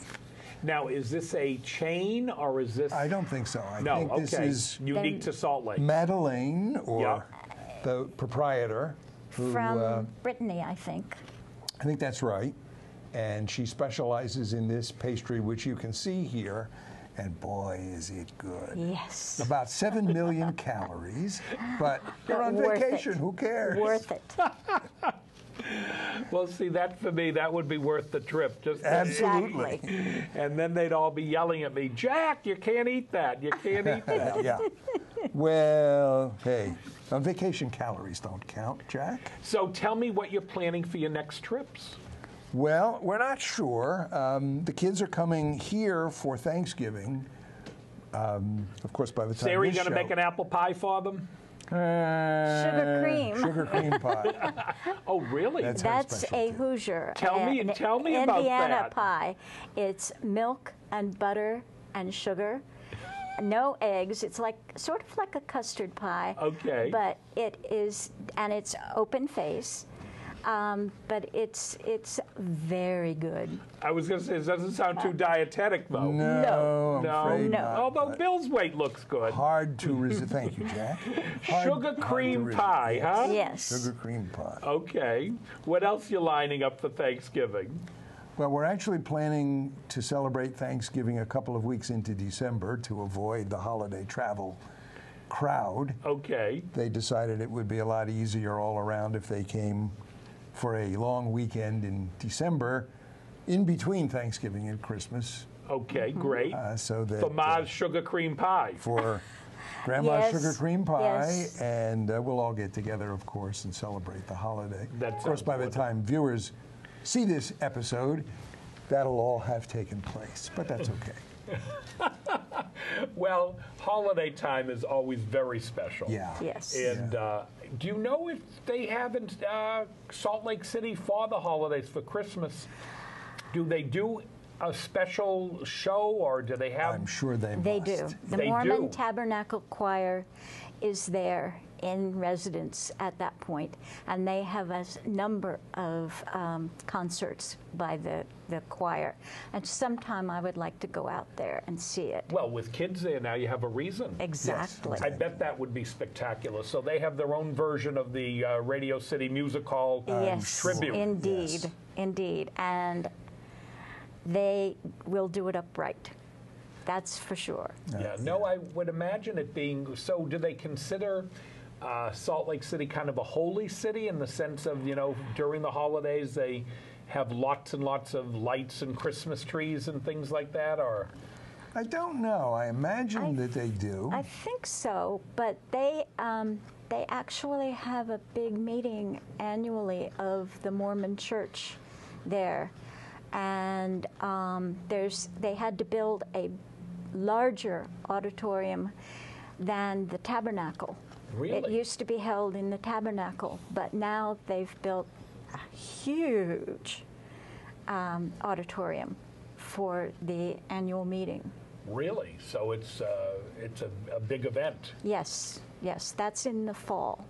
Now, is this a chain or is this? I don't think so. I No, think this okay. is Unique to Salt Lake. Madeleine, or Yeah. the proprietor, who, From Brittany, I think. I think that's right. And she specializes in this pastry, which you can see here. And boy, is it good. Yes. About 7 million calories, but you're on Worth vacation. it. Who cares? Worth it. Well, see, that for me, that would be worth the trip. Just Absolutely. Exactly. And then they'd all be yelling at me, Jack, you can't eat that. You can't eat that. Yeah. Well, hey, on vacation calories don't count, Jack. So tell me what you're planning for your next trips. Well, we're not sure. The kids are coming here for Thanksgiving. Of course, by the time Sarah, you this going to show- make an apple pie for them? Sugar cream. Sugar cream pie. Oh, really? That's her That's a specialty. Hoosier. Tell me an about Indiana that. pie. It's milk and butter and sugar. No eggs. It's sort of like a custard pie. Okay. But it is, and it's open face. But it's very good. I was going to say, it doesn't sound too dietetic, though. No, I'm No. afraid No. not. Although but Bill's weight looks good. hard to resist. Thank you, Jack. Sugar cream pie, huh? Yes. Sugar cream pie. Okay. What else you lining up for Thanksgiving? Well, we're actually planning to celebrate Thanksgiving a couple of weeks into December to avoid the holiday travel crowd. Okay. They decided it would be a lot easier all around if they came for a long weekend in December, in between Thanksgiving and Christmas, Okay, great. so that For Ma's sugar cream pie. for Grandma's Yes, sugar cream pie, yes. and we'll all get together, of course, and celebrate the holiday. That Of course, sounds by the wonderful. time viewers see this episode, that'll all have taken place, but that's okay. Well, holiday time is always very special. Yeah. Yes. And do you know if they have in Salt Lake City for the holidays, for Christmas, do they do a special show, or do they have? I'm sure they They must. do. The They Mormon do. Tabernacle Choir is there in residence at that point, and they have a number of concerts by the choir. And sometime I would like to go out there and see it. Well, with kids there now, you have a reason. Exactly. I bet that would be spectacular. So they have their own version of the Radio City Music Hall tribute. Indeed, Yes. indeed. And they will do it upright. That's for sure. Yeah, no, I would imagine it being, so do they consider Salt Lake City kind of a holy city in the sense of, you know, during the holidays they have lots and lots of lights and Christmas trees and things like that, or? I don't know. I imagine that they do. I think so, but they actually have a big meeting annually of the Mormon Church there, and they had to build a larger auditorium than the tabernacle. Really? It used to be held in the tabernacle, but now they've built a huge auditorium for the annual meeting. Really? So it's a big event. Yes, yes, that's in the fall.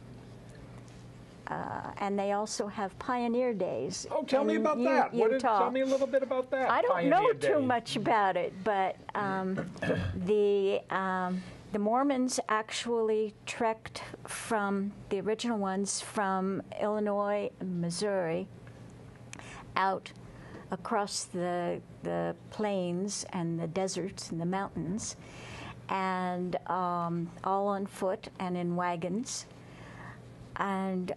And they also have Pioneer Days. Oh, tell me about that. Tell me a little bit about that. I don't know Pioneer too Day. much about it, but the Mormons actually trekked from the original ones from Illinois, Missouri, out across the plains and the deserts and the mountains, and all on foot and in wagons. And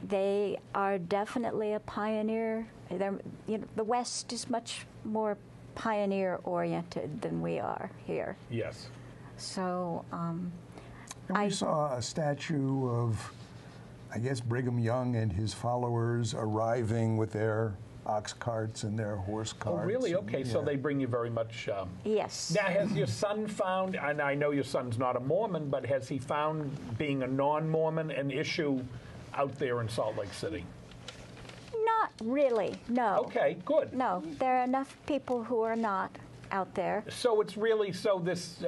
they are definitely a pioneer. The West is much more pioneer-oriented than we are here. Yes. So And we saw a statue of, I guess, Brigham Young and his followers arriving with their ox carts and their horse carts. Oh, really? Okay, so Yeah. they bring you very much. yes. Now, has your son found, and I know your son's not a Mormon, but has he found being a non-Mormon an issue out there in Salt Lake City? Not really, no. Okay, good. No, there are enough people who are not out there. So it's really this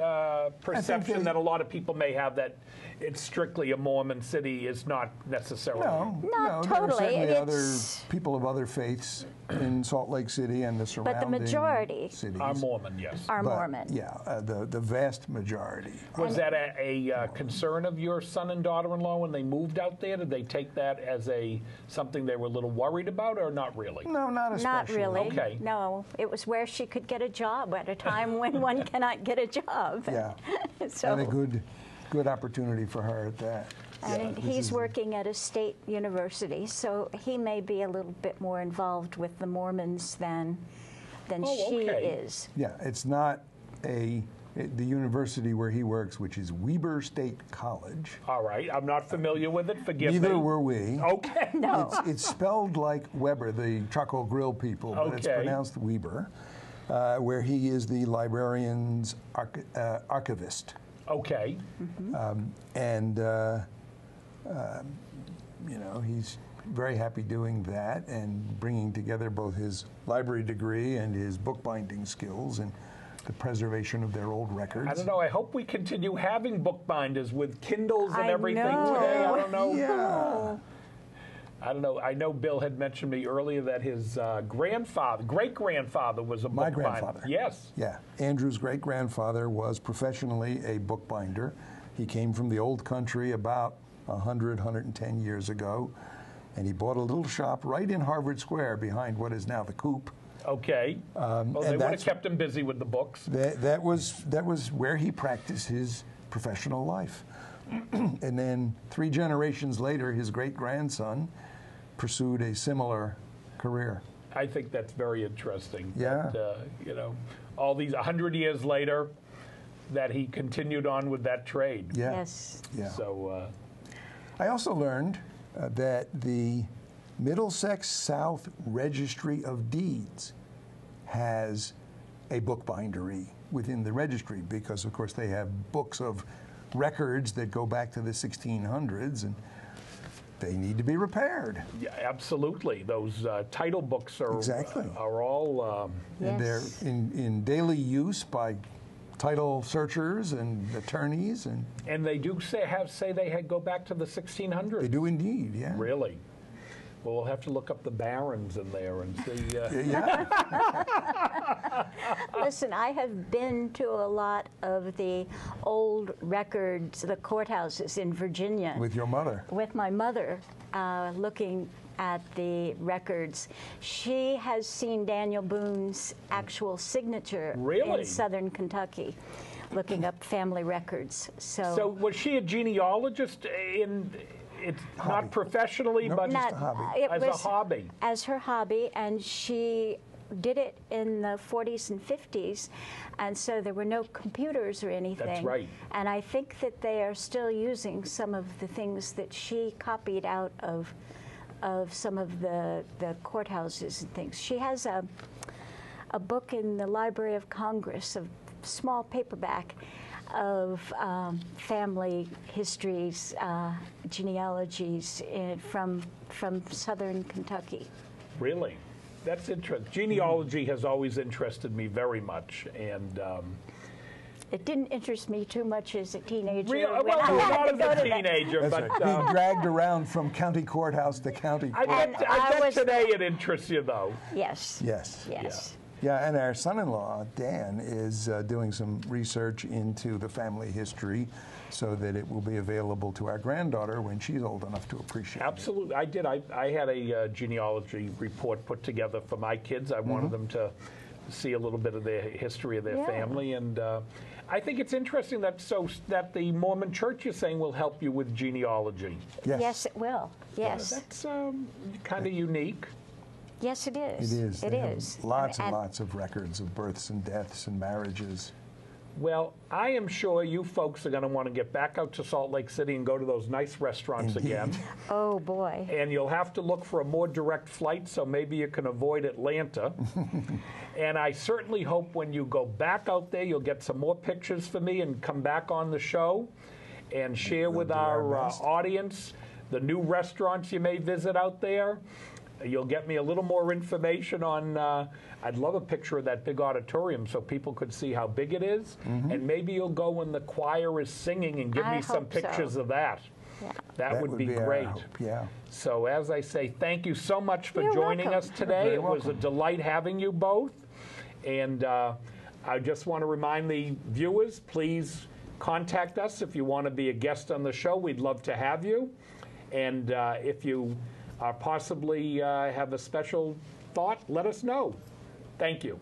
perception that a lot of people may have that it's strictly a Mormon city is not necessarily. No, Not there are totally. certainly other It's- people of other faiths in Salt Lake City and the surrounding majority cities. Are Mormon, yes. Are But, Mormon. Yeah, the vast majority. Was that a concern of your son and daughter-in-law when they moved out there? Did they take that as something they were a little worried about, or not really? No, not especially. Not really. Okay. No, it was where she could get a job at a time when one cannot get a job. Yeah, So, and a good opportunity for her at that. and he's working at a state university, so he may be a little bit more involved with the Mormons than Oh, she okay. is. Yeah, it's not the university where he works, which is Weber State College. All right, I'm not familiar with it. Forgive me. Neither were we. Okay. No. It's spelled like Weber, the charcoal grill people, but it's Okay. pronounced Weber, where he is the librarian's archivist. Okay. And, he's very happy doing that and bringing together both his library degree and his bookbinding skills and the preservation of their old records. I don't know. I hope we continue having bookbinders with Kindles and I everything know. today. I don't know. Yeah. I don't know. I know Bill had mentioned to me earlier that his great-grandfather was a My bookbinder. grandfather. Yes. Yeah. Andrew's great-grandfather was professionally a bookbinder. He came from the old country about 110 years ago, and he bought a little shop right in Harvard Square behind what is now the Coop. Okay. Well, they would have that's- kept him busy with the books. That was where he practiced his professional life. And then 3 generations later, his Mm-hmm. great-grandson pursued a similar career. I think that's very interesting. Yeah. That, all these 100 years later, that he continued on with that trade. Yeah. Yes. Yeah. So, I also learned that the Middlesex South Registry of Deeds has a bookbindery within the registry because, of course, they have books of records that go back to the 1600s, and they need to be repaired. yeah, absolutely. Those title books are Exactly. are all. And they're Yes. in daily use by title searchers and attorneys, And they do say they go back to the 1600s. they do indeed, yeah. Really? Well, we'll have to look up the barons in there and see. Yeah. Listen, I have been to a lot of the old records, the courthouses in Virginia. With your mother. With my mother, looking at the records. She has seen Daniel Boone's actual signature Really? in southern Kentucky, looking up family records. So was she a genealogist not professionally, No, but just a hobby. as a hobby? As her hobby, and she did it in the 40s and 50s, and so there were no computers or anything. That's right. And I think that they are still using some of the things that she copied out of some of the courthouses and things. She has a book in the Library of Congress, a small paperback, of family histories, genealogies from southern Kentucky. Really? That's interesting. Genealogy has always interested me very much, and It didn't interest me too much as a teenager. Well, when I had not to as go a to that. teenager, That's but right. Being dragged around from county courthouse to county I court. bet, I was- today it interests you, though. Yes. Yes. Yes. Yeah, and our son-in-law, Dan, is doing some research into the family history so that it will be available to our granddaughter when she's old enough to appreciate Absolutely, I did. I had a genealogy report put together for my kids. I wanted them to see a little bit of the history of their Yeah. family, and I think it's interesting that the Mormon Church is saying will help you with genealogy. it. Yes, it will. Yes. That's kind of unique. Yes, it It is. is. It They have is. Lots and lots of records of births and deaths and marriages. Well, I am sure you folks are going to want to get back out to Salt Lake City and go to those nice restaurants again. Oh, boy. And you'll have to look for a more direct flight, so maybe you can avoid Atlanta. And I certainly hope when you go back out there, you'll get some more pictures for me and come back on the show and share We'll with do our our best. audience the new restaurants you may visit out there. You'll get me a little more information on, I'd love a picture of that big auditorium so people could see how big it is. And maybe you'll go when the choir is singing and give I me some hope so. pictures of that. Yeah. That would be our great. hope, yeah. So as I say, thank you so much for You're joining welcome. us today. You're It was a welcome. delight having you both. And I just want to remind the viewers, please contact us if you want to be a guest on the show. We'd love to have you. And if you possibly have a special thought, let us know. Thank you.